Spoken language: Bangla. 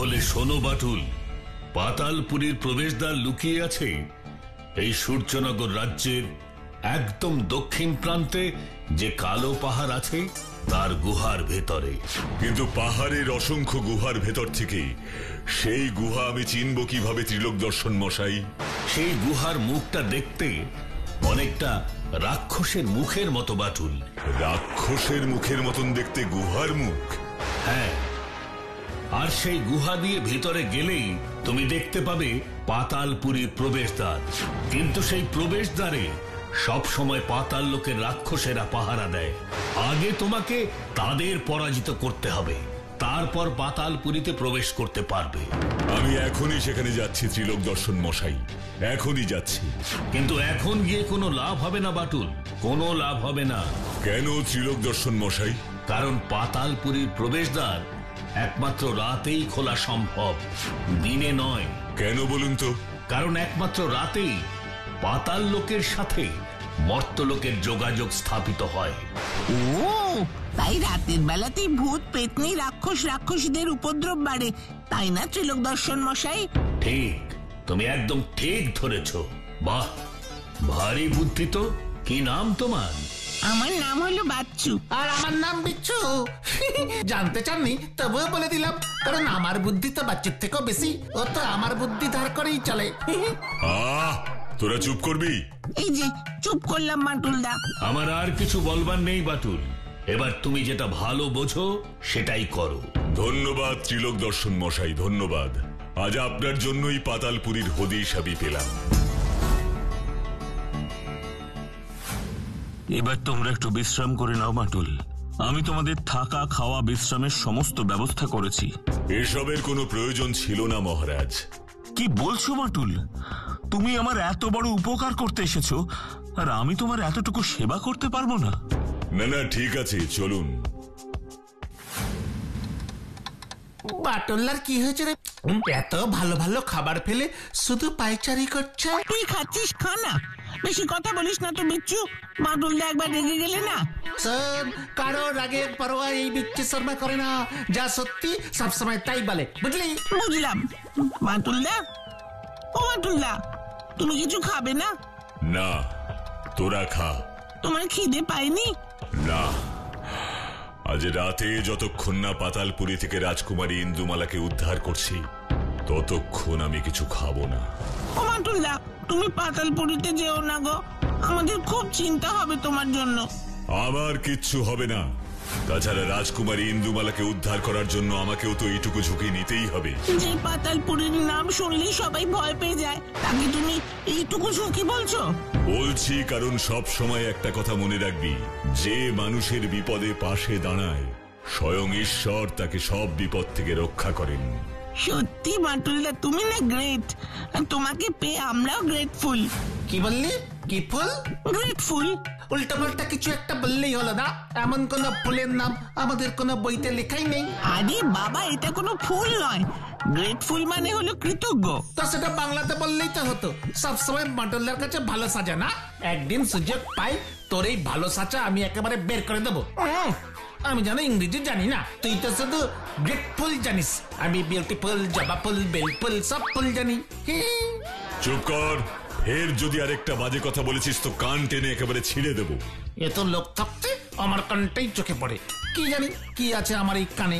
তাহলে শোনো বাটুল, পাতালপুরীর প্রবেশদ্বার লুকিয়ে আছে এই সূর্যনগর রাজ্যের একদম দক্ষিণ প্রান্তে যে কালো পাহাড় আছে তার গুহার ভেতরে। কিন্তু পাহাড়ের অসংখ্য গুহার ভেতর থেকে সেই গুহা আমি চিনব কিভাবে ত্রিলোক দর্শন মশাই? সেই গুহার মুখটা দেখতে অনেকটা রাক্ষসের মুখের মতো বাটুল। রাক্ষসের মুখের মতন দেখতে গুহার মুখ? হ্যাঁ, আর সেই গুহা দিয়ে ভিতরে গেলেই তুমি দেখতে পাবে পাতালপুরীর প্রবেশদ্বার। কিন্তু সেই প্রবেশদ্বারে সব সময় পাতাল লোকের রাক্ষসেরা পাহারা দেয়। আগে তোমাকে তাদের পরাজিত করতে হবে, তারপর পাতালপুরীতে প্রবেশ করতে পারবে। আমি এখনই সেখানে যাচ্ছি ত্রিলোক দর্শন মশাই, এখনই যাচ্ছি। কিন্তু এখন গিয়ে কোনো লাভ হবে না বাটুল, কোনো লাভ হবে না। কেন ত্রিলোক দর্শন মশাই? কারণ পাতালপুরীর প্রবেশদ্বার একমাত্র রাতেই খোলা সম্ভব, দিনে নয়। কেন বলুন তো? কারণ একমাত্র রাতেই পাতাল লোকের সাথে মর্তলোকের যোগাযোগ স্থাপিত হয়। ও, তাই রাতের বেলাতেই ভূত পেতনি রাক্ষসীদের উপদ্রব বাড়ে, তাই না ত্রিলোক দর্শন মশাই? ঠিক, তুমি একদম ঠিক ধরেছ। বাহ, ভারী বুদ্ধি তো। কি নাম তোমার? আমার নাম হলো বাচ্চু। আর আমার নাম বিচ্ছু। জানতে চাননি তবুও বলে দিলাম, কারণ আমার বুদ্ধি তো বাচ্চুর থেকেও বেশি। ও তো আমার বুদ্ধি ধার করেই চলে। তোরা চুপ করবি? এই যে চুপ করলাম বাটুলদা। আমার আর কিছু বলবার নেই বাটুল, এবার তুমি যেটা ভালো বোঝো সেটাই করো। ধন্যবাদ ত্রিলোক দর্শন মশাই, ধন্যবাদ। আজ আপনার জন্যই পাতালপুরীর হদিশ আমি পেলাম। এবার তোমরা একটু বিশ্রাম করে নাও বাটুল, আমি তোমাদের থাকা খাওয়া বিশ্রামের সমস্ত ব্যবস্থা করেছি। এসবের কোনো প্রয়োজন ছিল না মহারাজ। কি বলছো বাটুল? তুমি আমার এত বড় উপকার করতে এসেছো, আর আমি তোমার এতটুকু সেবা করতে পারবো না? না না, ঠিক আছে, চলুন। বাটুল্লার কি হয়েছে রে? এত ভালো ভালো খাবার ফেলে শুধু পায়চারি করছে। তুই খাচ্ছিস, খা না, বেশি কথা বলিস না তো বিচ্ছু। বাটুলদা একবার রেগে গেলে না। স্যার, কারো রাগের পরোয়া এই বিচ্ছু শর্মা করে না, যা সত্যি সবসময় তাই বলে, বুঝলি? বুঝলাম। বাটুলদা, ও বাটুলদা, তুমি কিছু খাবে না? না, তোরা খা। তোমার খিদে পায়নি? না, আজ রাতে যতক্ষণ না পাতালপুরী থেকে রাজকুমারী ইন্দুমালাকে উদ্ধার করছি ততক্ষণ আমি কিছু খাবো না। ও বাটুলদা, তুমি পাতালপুরীতে যেও না গো, আমাদের খুব চিন্তা হবে তোমার জন্য। আমার কিচ্ছু হবে না। তাছাড়া রাজকুমারী ইন্দুমালাকে উদ্ধার করার জন্য আমাকেও তো এইটুকু ঝুঁকি নিতেই হবে। যে পাতালপুরীর নাম শুনলেই সবাই ভয় পেয়ে যায়, তাকে তুমি এইটুকু ঝুঁকি বলছো? বলছি কারণ সব সময় একটা কথা মনে রাখবি, যে মানুষের বিপদে পাশে দাঁড়ায় স্বয়ং ঈশ্বর তাকে সব বিপদ থেকে রক্ষা করেন। সত্যি বাটুলদা, তুমি না গ্রেট। তোমাকে পেয়ে আমরাও গ্রেটফুল। কি বললি? কি ফুল? গ্রেটফুল। উল্টা পাল্টা কিছু একটা বললেই হলো না। এমন কোন ফুলের নাম আমাদের কোন বইতে লেখাই নেই। আরে বাবা, এটা কোনো ফুল নয়। গ্রেটফুল মানে হলো কৃতজ্ঞ। তো সেটা বাংলাতে বললেই তো হতো। সবসময় বাটুল্লার কাছে ভালো সাজা না? একদিন সুযোগ পাই তোর এই ভালো সাজা আমি একেবারে বের করে দেবো। আমি জানো ইংরেজি জানি না, তুই তো শুধু গ্রেটফুল জানিস। আমি বিউটিফুল, জবাফুল, বেলফুল সব ফুল জানি। চুপ কর, ফের যদি আরেকটা বাজে কথা বলেছিস তো কান টেনে একেবারে ছিঁড়ে দেবো। এত লোক থাকতে আমার কানটাই চোখে পড়ে। কি জানি কি আছে আমার এই কানে।